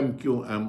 MQM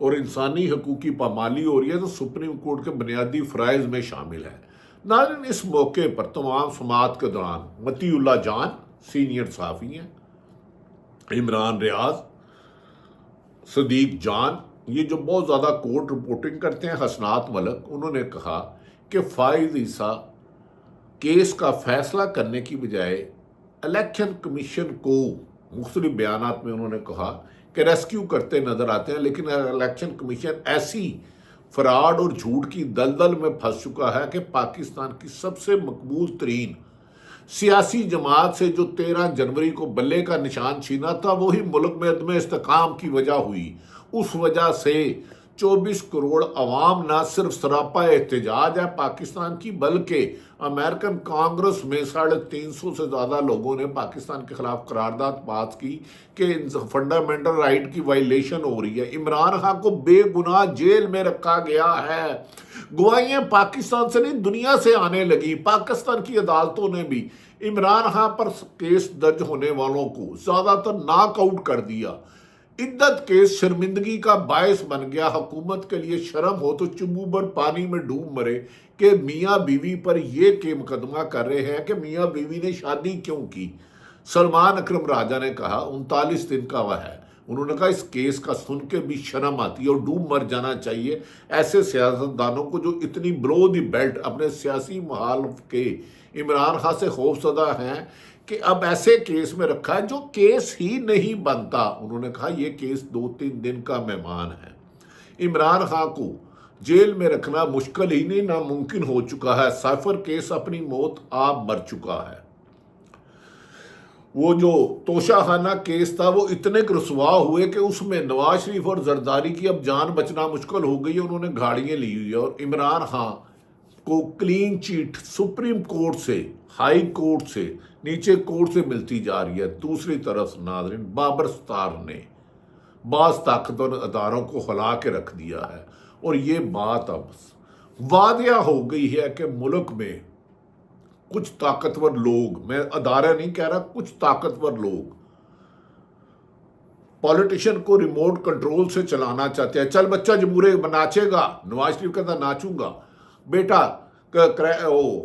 اور انسانی حقوق کی پامالی ہو رہی ہے تو سپریم کورٹ کے بنیادی فرائض میں شامل ہے۔ ناظرین، اس موقع پر تمام سماعت کے دوران مطیع اللہ جان سینئر صحافی ہیں، عمران ریاض، صدیق جان، یہ جو بہت زیادہ کورٹ رپورٹنگ کرتے ہیں، حسنات ملک، انہوں نے کہا کہ فائز عیسیٰ کیس کا فیصلہ کرنے کی بجائے الیکشن کمیشن کو مختلف بیانات میں انہوں نے کہا کہ ریسکیو کرتے نظر آتے ہیں، لیکن الیکشن کمیشن ایسی فراڈ اور جھوٹ کی دلدل میں پھنس چکا ہے کہ پاکستان کی سب سے مقبول ترین سیاسی جماعت سے جو 13 جنوری کو بلے کا نشان چھینا تھا، وہی ملک میں عدم استحکام کی وجہ ہوئی۔ اس وجہ سے 24 کروڑ عوام نہ صرف سراپا احتجاج ہے پاکستان کی، بلکہ امریکن کانگریس میں 350 سے زیادہ لوگوں نے پاکستان کے خلاف قرارداد پاس کی کہ فنڈامنٹل رائٹ کی وائلیشن ہو رہی ہے۔ عمران خان کو بے گناہ جیل میں رکھا گیا ہے۔ گواہیاں پاکستان سے نہیں، دنیا سے آنے لگی۔ پاکستان کی عدالتوں نے بھی عمران خان پر کیس درج ہونے والوں کو زیادہ تر ناک آؤٹ کر دیا۔ عدت کیس شرمندگی کا باعث بن گیا۔ حکومت کے لیے شرم ہو تو چبو بھر پانی میں ڈوب مرے کہ میاں بیوی پر یہ مقدمہ کر رہے ہیں کہ میاں بیوی نے شادی کیوں کی۔ سلمان اکرم راجہ نے کہا 39 دن کا وہ ہے۔ انہوں نے کہا اس کیس کا سن کے بھی شرم آتی ہے اور ڈوب مر جانا چاہیے ایسے سیاستدانوں کو جو اتنی برو دی بیلٹ اپنے سیاسی مخالف کے عمران خان سے خوف زدہ ہیں کہ اب ایسے کیس میں رکھا ہے جو کیس ہی نہیں بنتا۔ انہوں نے کہا یہ کیس 2-3 دن کا مہمان ہے۔ عمران خان کو جیل میں رکھنا مشکل ہی نہیں ناممکن ہو چکا ہے۔ سائفر کیس اپنی موت آپ مر چکا ہے۔ وہ جو توشہ خانہ کیس تھا وہ اتنے رسوا ہوئے کہ اس میں نواز شریف اور زرداری کی اب جان بچنا مشکل ہو گئی ہے، انہوں نے گاڑیاں لی ہوئی ہے، اور عمران خان کو کلین چیٹ سپریم کورٹ سے، ہائی کورٹ سے، نیچے کورٹ سے ملتی جا رہی ہے۔ دوسری طرف ناظرین، بابر ستار نے بعض طاقتور اداروں کو ہلا کے رکھ دیا ہے، اور یہ بات اب واضح ہو گئی ہے کہ ملک میں کچھ طاقتور لوگ، میں ادارہ نہیں کہہ رہا، کچھ طاقتور لوگ پولیٹیشن کو ریموٹ کنٹرول سے چلانا چاہتے ہیں۔ چل بچہ جمہوریہ ناچے گا، نواز شریف کہتا ناچوں گا، بیٹا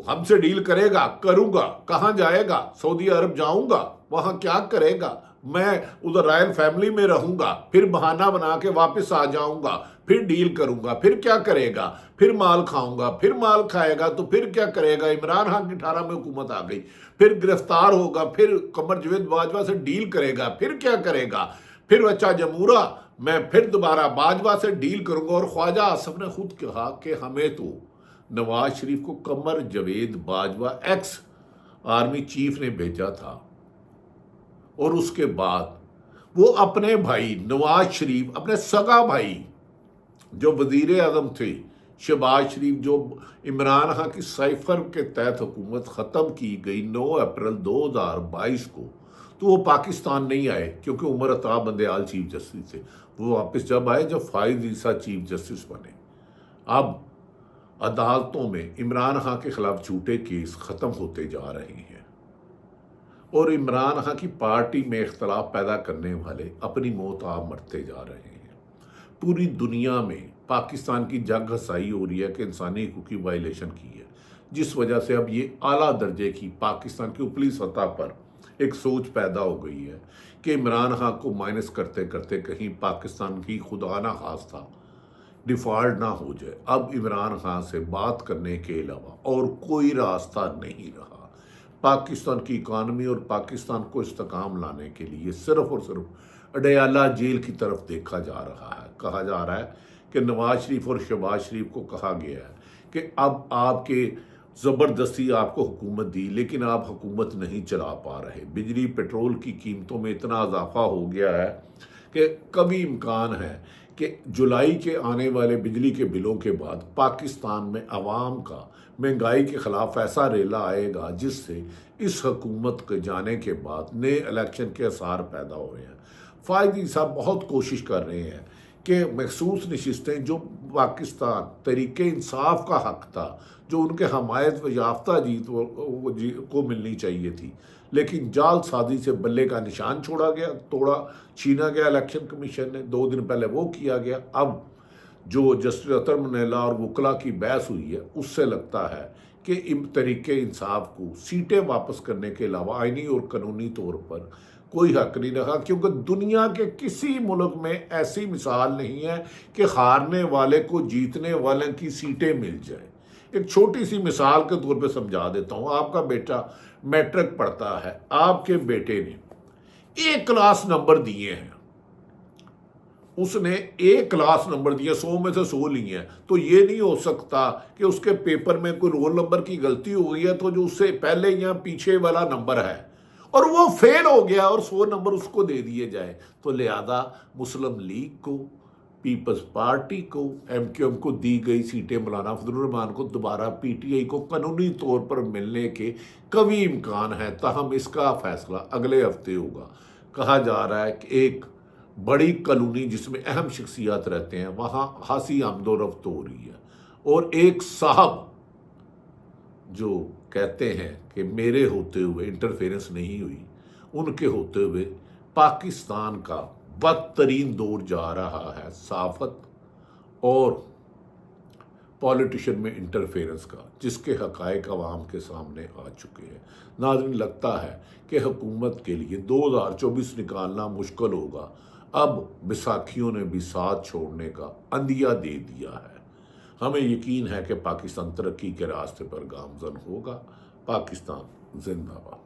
ہم سے ڈیل کرے گا، کروں گا، کہاں جائے گا؟ سعودی عرب جاؤں گا، وہاں کیا کرے گا؟ میں ادھر رائل فیملی میں رہوں گا، پھر بہانہ بنا کے واپس آ جاؤں گا، پھر ڈیل کروں گا، پھر کیا کرے گا؟ پھر مال کھاؤں گا، پھر مال کھائے گا تو پھر کیا کرے گا؟ عمران خان کی 18 میں حکومت آ گئی، پھر گرفتار ہوگا، پھر قمر جاوید باجوہ سے ڈیل کرے گا، پھر کیا کرے گا؟ پھر بچہ جمہورہ میں پھر دوبارہ باجوہ سے ڈیل کروں گا۔ اور خواجہ آصف نے خود کہا کہ ہمیں تو نواز شریف کو Qamar Javed Bajwa x army chief نے بھیجا تھا، اور اس کے بعد وہ اپنے بھائی نواز شریف، اپنے سگا بھائی جو وزیر اعظم تھے شہباز شریف، جو عمران خان کی سائفر کے تحت حکومت ختم کی گئی 9 اپریل 2022 کو، تو وہ پاکستان نہیں آئے کیونکہ عمر عطا بندیال چیف جسٹس تھے۔ وہ واپس جب آئے جب فائز عیسیٰ چیف جسٹس بنے۔ اب عدالتوں میں عمران خان کے خلاف جھوٹے کیس ختم ہوتے جا رہے ہیں، اور عمران خان کی پارٹی میں اختلاف پیدا کرنے والے اپنی موت آپ مرتے جا رہے ہیں۔ پوری دنیا میں پاکستان کی جنگ ہسائی ہو رہی ہے کہ انسانی حقوق کی وائلیشن کی ہے، جس وجہ سے اب یہ اعلیٰ درجے کی پاکستان کی اوپری سطح پر ایک سوچ پیدا ہو گئی ہے کہ عمران خان کو مائنس کرتے کرتے کہیں پاکستان کی خدا نہ خواستہ ڈیفالٹ نہ ہو جائے۔ اب عمران خان سے بات کرنے کے علاوہ اور کوئی راستہ نہیں رہا۔ پاکستان کی اکانومی اور پاکستان کو استحکام لانے کے لیے صرف اور صرف اڈیالہ جیل کی طرف دیکھا جا رہا ہے۔ کہا جا رہا ہے کہ نواز شریف اور شہباز شریف کو کہا گیا ہے کہ اب آپ کے زبردستی آپ کو حکومت دی، لیکن آپ حکومت نہیں چلا پا رہے۔ بجلی پیٹرول کی قیمتوں میں اتنا اضافہ ہو گیا ہے کہ کبھی امکان ہے کہ جولائی کے آنے والے بجلی کے بلوں کے بعد پاکستان میں عوام کا مہنگائی کے خلاف ایسا ریلا آئے گا جس سے اس حکومت کے جانے کے بعد نئے الیکشن کے آثار پیدا ہو رہے ہیں۔ فائز عیسیٰ بہت کوشش کر رہے ہیں کہ مخصوص نشستیں جو پاکستان تحریک انصاف کا حق تھا، جو ان کے حمایت و یافتہ جیت کو ملنی چاہیے تھی، لیکن جال سازی سے بلے کا نشان چھوڑا گیا، چھینا گیا الیکشن کمیشن نے، 2 دن پہلے وہ کیا گیا۔ اب جو جسٹس اطہر منیلا اور وکلا کی بحث ہوئی ہے، اس سے لگتا ہے کہ طریقے انصاف کو سیٹیں واپس کرنے کے علاوہ آئینی اور قانونی طور پر کوئی حق نہیں رکھا، کیونکہ دنیا کے کسی ملک میں ایسی مثال نہیں ہے کہ ہارنے والے کو جیتنے والے کی سیٹیں مل جائیں۔ ایک چھوٹی سی مثال کے طور پہ سمجھا دیتا ہوں۔ آپ کا بیٹا میٹرک پڑھتا ہے، آپ کے بیٹے نے ایک کلاس نمبر دیے ہیں، اس نے ایک کلاس نمبر دیا، 100 میں سے 100 لیے ہیں، تو یہ نہیں ہو سکتا کہ اس کے پیپر میں کوئی رول نمبر کی غلطی ہو گئی ہے تو جو اس سے پہلے یا پیچھے والا نمبر ہے اور وہ فیل ہو گیا اور 100 نمبر اس کو دے دیے جائے۔ تو لہذا مسلم لیگ کو، پیپلز پارٹی کو، ایم کیو ایم کو دی گئی سیٹیں مولانا فضل الرحمان کو دوبارہ پی ٹی آئی کو قانونی طور پر ملنے کے قوی امکان ہے، تاہم اس کا فیصلہ اگلے ہفتے ہوگا۔ کہا جا رہا ہے کہ ایک بڑی کالونی جس میں اہم شخصیات رہتے ہیں، وہاں خاصی آمد و رفت ہو رہی ہے، اور ایک صاحب جو کہتے ہیں کہ میرے ہوتے ہوئے انٹرفیرنس نہیں ہوئی، ان کے ہوتے ہوئے پاکستان کا بدترین دور جا رہا ہے صحافت اور پولیٹیشن میں انٹرفیرنس کا، جس کے حقائق عوام کے سامنے آ چکے ہیں۔ ناظرین، لگتا ہے کہ حکومت کے لیے 2024 نکالنا مشکل ہوگا۔ اب بیساکھیوں نے بھی ساتھ چھوڑنے کا عندیہ دے دیا ہے۔ ہمیں یقین ہے کہ پاکستان ترقی کے راستے پر گامزن ہوگا۔ پاکستان زندہ باد۔